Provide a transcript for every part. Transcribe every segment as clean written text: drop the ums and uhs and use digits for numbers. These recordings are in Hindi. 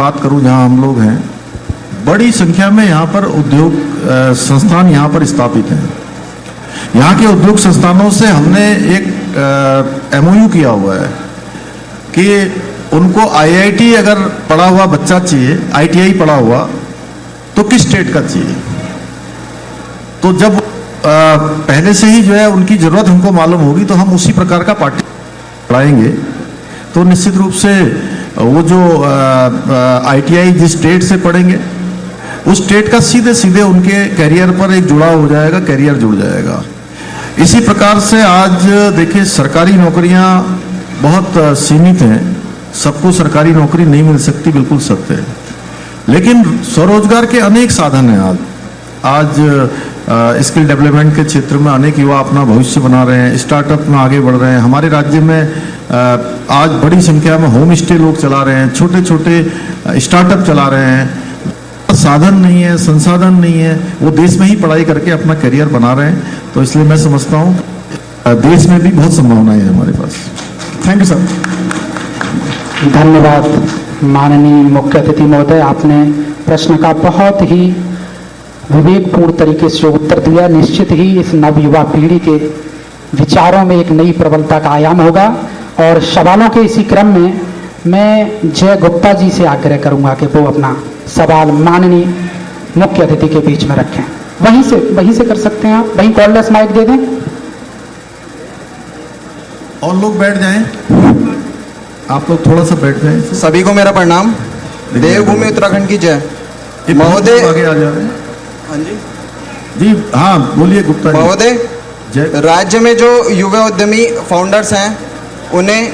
बात करूं जहां हम लोग हैं, बड़ी संख्या में यहाँ पर उद्योग संस्थान यहाँ पर स्थापित हैं। यहाँ के उद्योग संस्थानों से हमने एक MOU किया हुआ है कि उनको IIT अगर पढ़ा हुआ बच्चा चाहिए, ITI पढ़ा हुआ, तो किस स्टेट का चाहिए। तो जब पहले से ही जो है उनकी जरूरत हमको मालूम होगी तो हम उसी प्रकार का पाठ्य पढ़ाएंगे। तो निश्चित रूप से वो जो ITI जिस स्टेट से पढ़ेंगे उस स्टेट का सीधे सीधे उनके कैरियर पर एक जुड़ाव हो जाएगा, कैरियर जुड़ जाएगा। इसी प्रकार से आज देखिए सरकारी नौकरियां बहुत सीमित हैं, सबको सरकारी नौकरी नहीं मिल सकती, बिल्कुल सत्य है। लेकिन स्वरोजगार के अनेक साधन हैं। आज स्किल डेवलपमेंट के क्षेत्र में अनेक युवा अपना भविष्य बना रहे हैं, स्टार्टअप में आगे बढ़ रहे हैं। हमारे राज्य में आज बड़ी संख्या में होम स्टे लोग चला रहे हैं, छोटे छोटे स्टार्टअप चला रहे हैं। साधन नहीं है, संसाधन नहीं है, वो देश में ही पढ़ाई करके अपना करियर बना रहे हैं। तो इसलिए मैं समझता हूँ देश में भी बहुत संभावनाएं हैं हमारे पास। Thank you sir. धन्यवाद माननीय मुख्य अतिथि महोदय, आपने प्रश्न का बहुत ही विवेकपूर्ण तरीके से उत्तर दिया। निश्चित ही इस नवयुवा पीढ़ी के विचारों में एक नई प्रबलता का आयाम होगा। और सवालों के इसी क्रम में मैं जय गुप्ता जी से आग्रह करूंगा कि वो अपना सवाल माननीय मुख्य अतिथि के बीच में रखें। वहीं से कर सकते हैं आप, वहीं कॉर्डलेस माइक दे दें और लोग बैठ जाएं। आप लोग थोड़ा सा बैठ जाएं। सभी को मेरा प्रणाम। देवभूमि उत्तराखंड की जय। महोदय आगे आ जा रहे हैं। हाँ जी जी हाँ बोलिए गुप्ता जी। महोदय, राज्य में जो युवा उद्यमी फाउंडर्स हैं उन्हें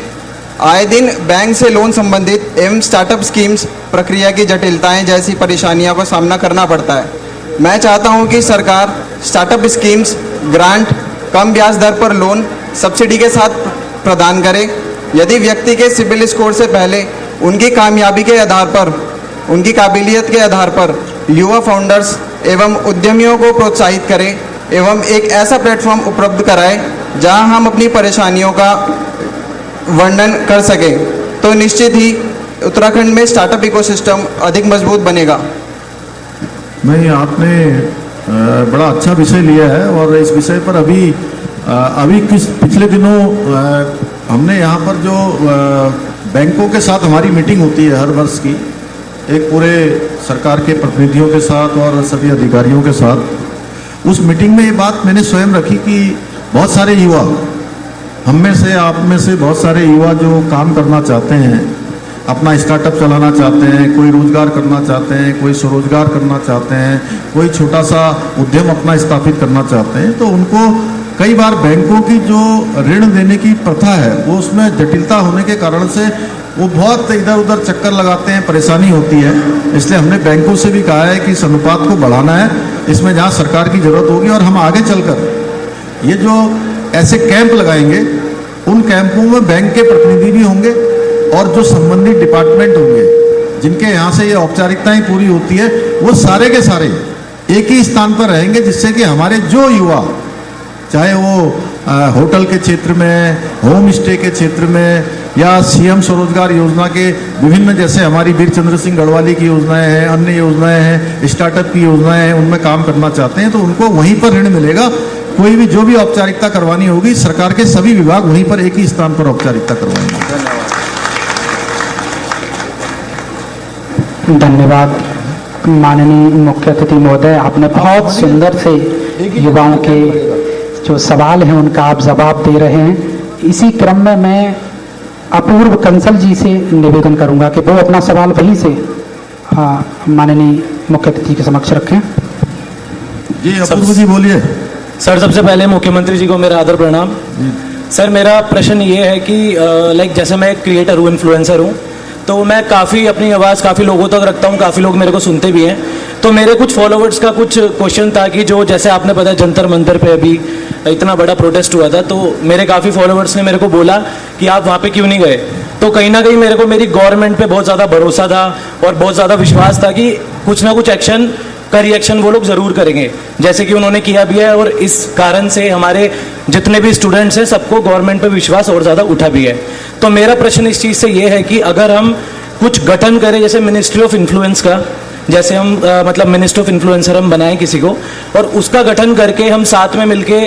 आए दिन बैंक से लोन संबंधित एवं स्टार्टअप स्कीम्स प्रक्रिया की जटिलताएं जैसी परेशानियों का सामना करना पड़ता है। मैं चाहता हूं कि सरकार स्टार्टअप स्कीम्स, ग्रांट, कम ब्याज दर पर लोन सब्सिडी के साथ प्रदान करे। यदि व्यक्ति के सिबिल स्कोर से पहले उनकी कामयाबी के आधार पर, उनकी काबिलियत के आधार पर युवा फाउंडर्स एवं उद्यमियों को प्रोत्साहित करें एवं एक ऐसा प्लेटफॉर्म उपलब्ध कराए जहां हम अपनी परेशानियों का वर्णन कर सकें, तो निश्चित ही उत्तराखंड में स्टार्टअप इकोसिस्टम अधिक मजबूत बनेगा। नहीं, आपने बड़ा अच्छा विषय लिया है और इस विषय पर अभी पिछले दिनों हमने यहाँ पर जो बैंकों के साथ हमारी मीटिंग होती है हर वर्ष की, एक पूरे सरकार के प्रतिनिधियों के साथ और सभी अधिकारियों के साथ, उस मीटिंग में ये बात मैंने स्वयं रखी कि बहुत सारे युवा, हम में से, आप में से बहुत सारे युवा जो काम करना चाहते हैं, अपना स्टार्टअप चलाना चाहते हैं, कोई रोजगार करना चाहते हैं, कोई स्वरोजगार करना चाहते हैं, कोई छोटा सा उद्यम अपना स्थापित करना चाहते हैं, तो उनको कई बार बैंकों की जो ऋण देने की प्रथा है वो उसमें जटिलता होने के कारण से वो बहुत इधर उधर चक्कर लगाते हैं, परेशानी होती है। इसलिए हमने बैंकों से भी कहा है कि इस अनुपात को बढ़ाना है, इसमें जहाँ सरकार की जरूरत होगी, और हम आगे चलकर ये जो ऐसे कैंप लगाएंगे उन कैंपों में बैंक के प्रतिनिधि भी होंगे और जो संबंधित डिपार्टमेंट होंगे जिनके यहाँ से ये औपचारिकताएं पूरी होती है, वो सारे के सारे एक ही स्थान पर रहेंगे, जिससे कि हमारे जो युवा, चाहे वो होटल के क्षेत्र में, होम स्टे के क्षेत्र में, या CM स्वरोजगार योजना के विभिन्न, जैसे हमारी वीर चंद्र सिंह गढ़वाली की योजनाएं हैं, अन्य योजनाएं हैं, स्टार्टअप की योजनाएं हैं, उनमें काम करना चाहते हैं तो उनको वहीं पर ऋण मिलेगा। कोई भी जो भी औपचारिकता करवानी होगी, सरकार के सभी विभाग वहीं पर एक ही स्थान पर औपचारिकता करवाएंगे। धन्यवाद माननीय मुख्य अतिथि महोदय, आपने बहुत सुंदर से युवाओं के जो सवाल हैं उनका आप जवाब दे रहे हैं। इसी क्रम में मैं अपूर्व कंसल जी से निवेदन करूंगा कि वो अपना सवाल वहीं से माननीय मुख्य अतिथि के समक्ष रखें। जी अपूर्व जी बोलिए। सर, सबसे पहले मुख्यमंत्री जी को मेरा आदर प्रणाम। सर, मेरा प्रश्न ये है कि जैसे मैं एक क्रिएटर हूँ, इन्फ्लुएंसर हूँ, तो मैं काफ़ी अपनी आवाज़ काफ़ी लोगों तक रखता हूँ, काफ़ी लोग मेरे को सुनते भी हैं। तो मेरे कुछ फॉलोवर्स का कुछ क्वेश्चन था कि जो जैसे आपने बताया जंतर मंतर पे अभी इतना बड़ा प्रोटेस्ट हुआ था, तो मेरे काफ़ी फॉलोवर्स ने मेरे को बोला कि आप वहाँ पे क्यों नहीं गए। तो कहीं ना कहीं मेरे को मेरी गवर्नमेंट पे बहुत ज़्यादा भरोसा था और बहुत ज़्यादा विश्वास था कि कुछ ना कुछ एक्शन का रिएक्शन वो लोग ज़रूर करेंगे, जैसे कि उन्होंने किया भी है। और इस कारण से हमारे जितने भी स्टूडेंट्स हैं सबको गवर्नमेंट पे विश्वास और ज़्यादा उठा भी है। तो मेरा प्रश्न इस चीज़ से ये है कि अगर हम कुछ गठन करें, जैसे मिनिस्ट्री ऑफ इन्फ्लुएंस का, जैसे हम मतलब मिनिस्ट्री ऑफ इन्फ्लुएंसर हम बनाएं किसी को, और उसका गठन करके हम साथ में मिलके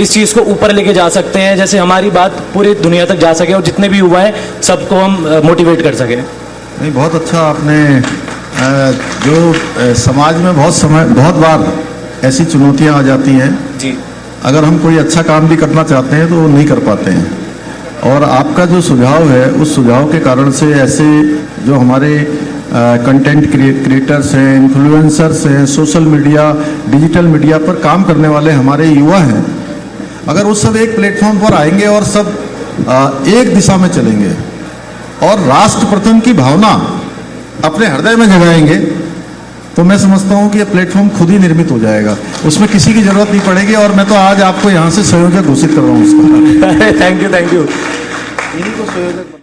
इस चीज़ को ऊपर लेके जा सकते हैं, जैसे हमारी बात पूरी दुनिया तक जा सके और जितने भी युवा हैं सबको हम मोटिवेट कर सकें। नहीं, बहुत अच्छा आपने समाज में बहुत बार ऐसी चुनौतियां आ जाती हैं जी। अगर हम कोई अच्छा काम भी करना चाहते हैं तो वो नहीं कर पाते हैं, और आपका जो सुझाव है उस सुझाव के कारण से ऐसे जो हमारे कंटेंट क्रिएटर्स हैं, इन्फ्लुएंसर्स हैं, सोशल मीडिया, डिजिटल मीडिया पर काम करने वाले हमारे युवा हैं, अगर वो सब एक प्लेटफॉर्म पर आएंगे और सब एक दिशा में चलेंगे और राष्ट्र प्रथम की भावना अपने हृदय में जगाएंगे, तो मैं समझता हूं कि ये प्लेटफॉर्म खुद ही निर्मित हो जाएगा, उसमें किसी की जरूरत नहीं पड़ेगी। और मैं तो आज आपको यहां से संयोजक घोषित कर रहा हूं उसका। Thank you. इन्हीं को संयोजक